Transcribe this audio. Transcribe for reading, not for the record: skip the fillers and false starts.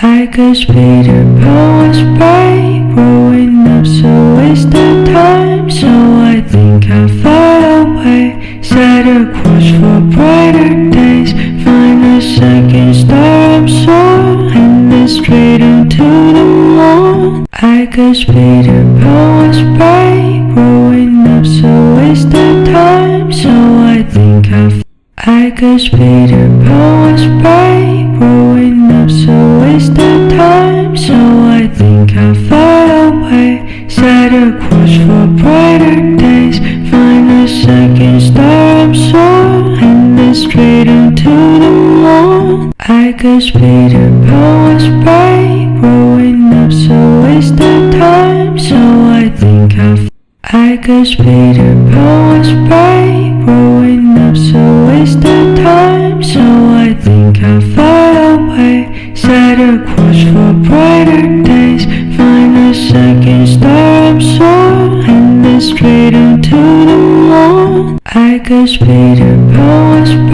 I guess Peter Pan was brave, growing up so wasted time. So I think I'll fly away, set a course for brighter days, find a second star, I'm sure, and then straight into the moon. I guess Peter Pan was brave, growing up so wasted time. So I think I guess Peter Pan was brave, growing up so wasted time. So I think I'll fly away, set a course for brighter days, find a second star, I'm sure, and then straight into the moon. I guess Peter Pan was brave, growing up so wasted time. So I think I guess Peter Pan was brave, growing up so wasted time. So I think I'll fly away, set a course for brighter days, find a second star, I'm sure, and then straight into the moon. I guess Peter Pan was brave.